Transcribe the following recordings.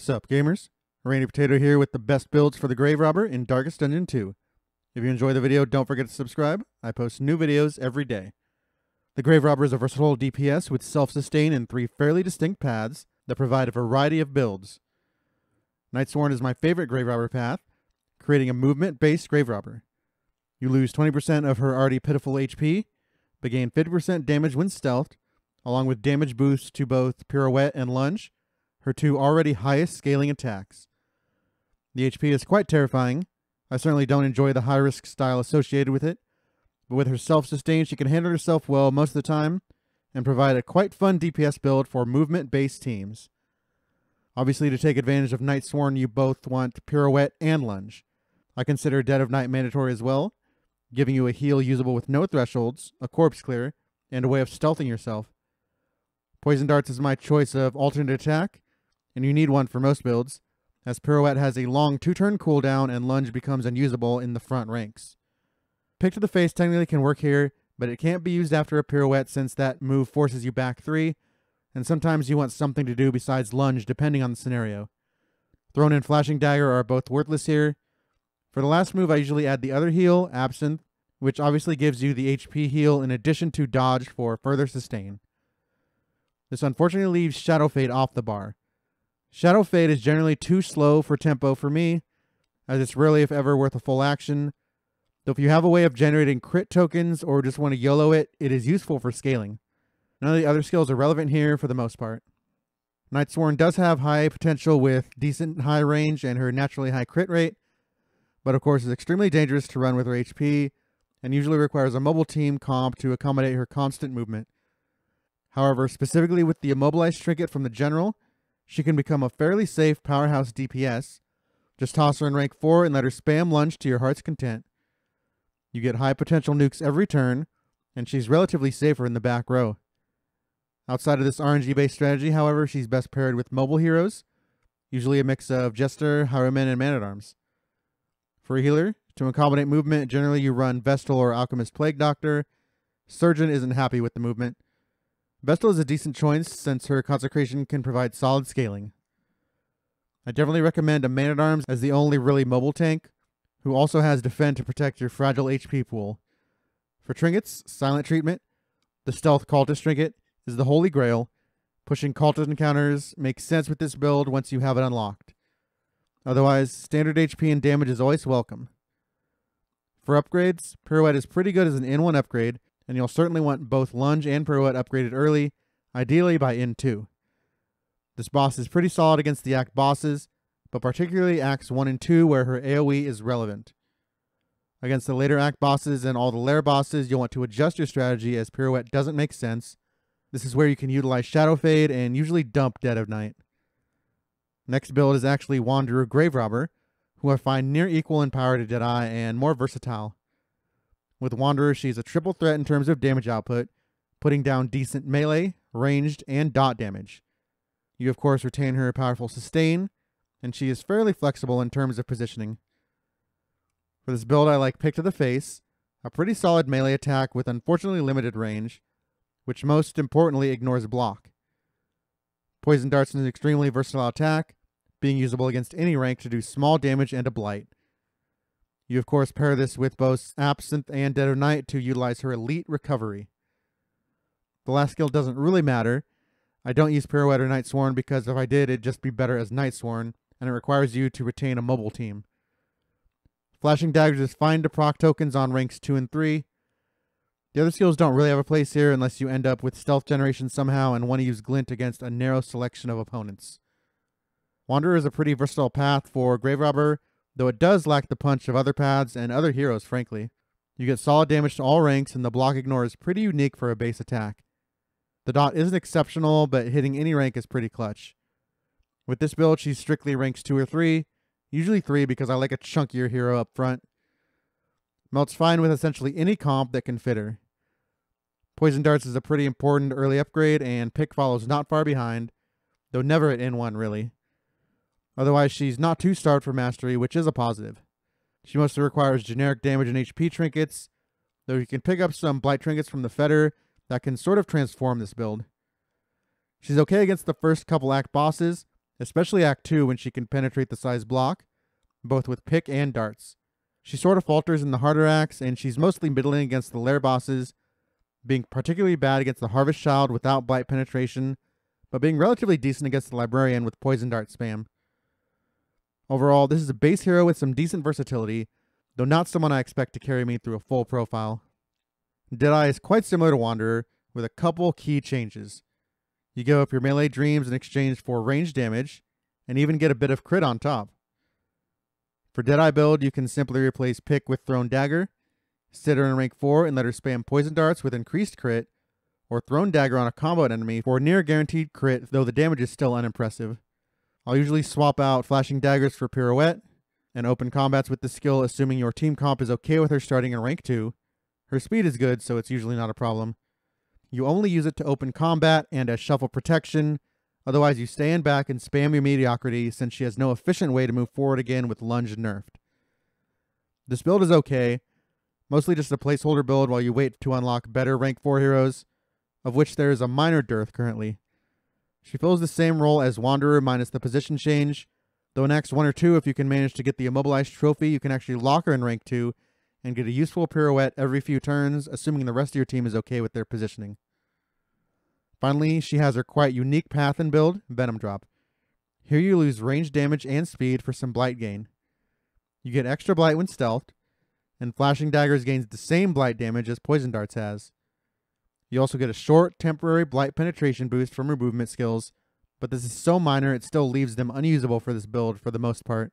Sup gamers, Rainy Potato here with the best builds for the Grave Robber in Darkest Dungeon 2. If you enjoy the video, don't forget to subscribe. I post new videos every day. The Grave Robber is a versatile DPS with self-sustain in 3 fairly distinct paths that provide a variety of builds. Nightsworn is my favorite Grave Robber path, creating a movement-based Grave Robber. You lose 20% of her already pitiful HP, but gain 50% damage when stealthed, along with damage boosts to both Pirouette and Lunge, her 2 already highest scaling attacks. The HP is quite terrifying. I certainly don't enjoy the high-risk style associated with it, but with her self-sustain she can handle herself well most of the time, and provide a quite fun DPS build for movement-based teams. Obviously, to take advantage of Nightsworn, you both want Pirouette and Lunge. I consider Dead of Night mandatory as well, giving you a heal usable with no thresholds, a corpse clear, and a way of stealthing yourself. Poison Darts is my choice of alternate attack, and you need one for most builds, as Pirouette has a long 2-turn cooldown and Lunge becomes unusable in the front ranks. Pick to the face technically can work here, but it can't be used after a Pirouette since that move forces you back 3, and sometimes you want something to do besides Lunge depending on the scenario. Thrown in Flashing Dagger are both worthless here. For the last move I usually add the other heal, Absinthe, which obviously gives you the HP heal in addition to dodge for further sustain. This unfortunately leaves Shadow Fade off the bar. Shadow Fade is generally too slow for tempo for me, as it's rarely if ever worth a full action, though if you have a way of generating crit tokens or just want to YOLO it, it is useful for scaling. None of the other skills are relevant here for the most part. Nightsworn does have high potential with decent high range and her naturally high crit rate, but of course is extremely dangerous to run with her HP, and usually requires a mobile team comp to accommodate her constant movement. However, specifically with the immobilized trinket from the general, she can become a fairly safe powerhouse DPS. Just toss her in rank 4 and let her spam Lunge to your heart's content. You get high potential nukes every turn, and she's relatively safer in the back row. Outside of this RNG-based strategy, however, she's best paired with mobile heroes, usually a mix of Jester, Highwayman, and Man-at-Arms. For a healer, to accommodate movement, generally you run Vestal or Alchemist Plague Doctor. Surgeon isn't happy with the movement. Vestal is a decent choice since her Consecration can provide solid scaling. I definitely recommend a Man-at-Arms as the only really mobile tank, who also has Defend to protect your fragile HP pool. For trinkets, Silent Treatment, the Stealth Cultist trinket is the holy grail. Pushing cultist encounters makes sense with this build once you have it unlocked. Otherwise, standard HP and damage is always welcome. For upgrades, Pirouette is pretty good as an N1 upgrade, and you'll certainly want both Lunge and Pirouette upgraded early, ideally by N2. This boss is pretty solid against the Act bosses, but particularly Acts 1 and 2 where her AoE is relevant. Against the later Act bosses and all the lair bosses, you'll want to adjust your strategy as Pirouette doesn't make sense. This is where you can utilize Shadow Fade and usually dump Dead of Night. Next build is actually Wanderer Grave Robber, who I find near equal in power to Deadeye and more versatile. With Wanderer, she's a triple threat in terms of damage output, putting down decent melee, ranged, and dot damage. You of course retain her powerful sustain, and she is fairly flexible in terms of positioning. For this build I like Pick to the Face, a pretty solid melee attack with unfortunately limited range, which most importantly ignores block. Poison Darts is an extremely versatile attack, being usable against any rank to do small damage and a blight. You of course pair this with both Absinthe and Dead of Night to utilize her elite recovery. The last skill doesn't really matter. I don't use Pirouette or Nightsworn because if I did it'd just be better as Nightsworn, and it requires you to retain a mobile team. Flashing Daggers is fine to proc tokens on ranks 2 and 3. The other skills don't really have a place here unless you end up with stealth generation somehow and want to use Glint against a narrow selection of opponents. Wanderer is a pretty versatile path for Grave Robber, though it does lack the punch of other paths and other heroes, frankly. You get solid damage to all ranks, and the block ignore is pretty unique for a base attack. The dot isn't exceptional, but hitting any rank is pretty clutch. With this build, she's strictly ranks 2 or 3, usually 3 because I like a chunkier hero up front. Melt's fine with essentially any comp that can fit her. Poison Darts is a pretty important early upgrade, and Pick follows not far behind, though never at N1 really. Otherwise, she's not too starved for mastery, which is a positive. She mostly requires generic damage and HP trinkets, though you can pick up some blight trinkets from the Fetter that can sort of transform this build. She's okay against the first couple act bosses, especially Act 2 when she can penetrate the size block, both with pick and darts. She sort of falters in the harder acts, and she's mostly middling against the lair bosses, being particularly bad against the Harvest Child without blight penetration, but being relatively decent against the Librarian with poison dart spam. Overall, this is a base hero with some decent versatility, though not someone I expect to carry me through a full profile. Deadeye is quite similar to Wanderer, with a couple key changes. You give up your melee dreams in exchange for range damage, and even get a bit of crit on top. For Deadeye build, you can simply replace Pick with Thrown Dagger, sit her in rank 4 and let her spam poison darts with increased crit, or Thrown Dagger on a combo enemy for near guaranteed crit, though the damage is still unimpressive. I'll usually swap out Flashing Daggers for Pirouette, and open combats with the skill assuming your team comp is okay with her starting in rank 2. Her speed is good, so it's usually not a problem. You only use it to open combat and as shuffle protection, otherwise you stand back and spam your mediocrity since she has no efficient way to move forward again with lunge nerfed. This build is okay, mostly just a placeholder build while you wait to unlock better rank 4 heroes, of which there is a minor dearth currently. She fills the same role as Wanderer minus the position change, though in Acts 1 or 2 if you can manage to get the Immobilized trophy you can actually lock her in rank 2 and get a useful pirouette every few turns, assuming the rest of your team is okay with their positioning. Finally, she has her quite unique path and build, Venomdrop. Here you lose range damage and speed for some blight gain. You get extra blight when stealthed, and Flashing Daggers gains the same blight damage as Poison Darts has. You also get a short, temporary blight penetration boost from her movement skills, but this is so minor it still leaves them unusable for this build for the most part.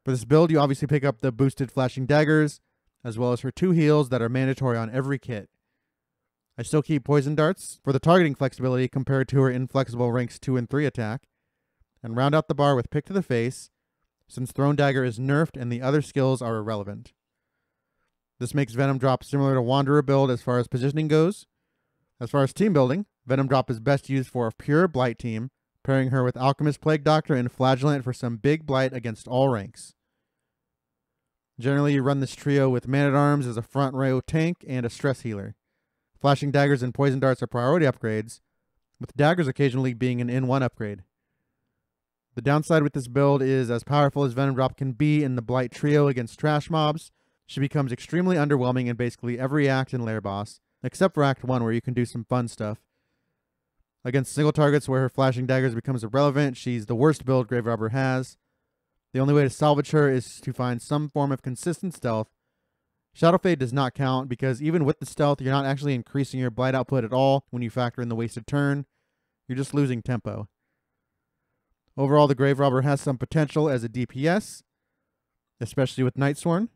For this build, you obviously pick up the boosted Flashing Daggers, as well as her 2 heals that are mandatory on every kit. I still keep Poison Darts for the targeting flexibility compared to her inflexible ranks 2 and 3 attack, and round out the bar with Pick to the Face, since Thrown Dagger is nerfed and the other skills are irrelevant. This makes Venomdrop similar to Wanderer build as far as positioning goes. As far as team building, Venomdrop is best used for a pure Blight team, pairing her with Alchemist, Plague Doctor, and Flagellant for some big Blight against all ranks. Generally, you run this trio with Man-at-Arms as a front row tank and a stress healer. Flashing Daggers and Poison Darts are priority upgrades, with Daggers occasionally being an N1 upgrade. The downside with this build is, as powerful as Venomdrop can be in the Blight trio against trash mobs, she becomes extremely underwhelming in basically every act and lair boss, except for Act 1 where you can do some fun stuff. Against single targets where her Flashing Daggers becomes irrelevant, she's the worst build Grave Robber has. The only way to salvage her is to find some form of consistent stealth. Shadow Fade does not count because even with the stealth, you're not actually increasing your blight output at all when you factor in the wasted turn. You're just losing tempo. Overall, the Grave Robber has some potential as a DPS, especially with Nightsworn,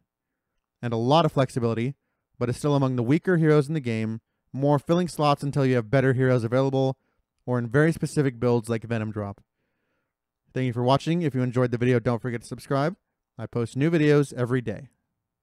and a lot of flexibility, but is still among the weaker heroes in the game, more filling slots until you have better heroes available, or in very specific builds like Venomdrop. Thank you for watching. If you enjoyed the video, don't forget to subscribe. I post new videos every day.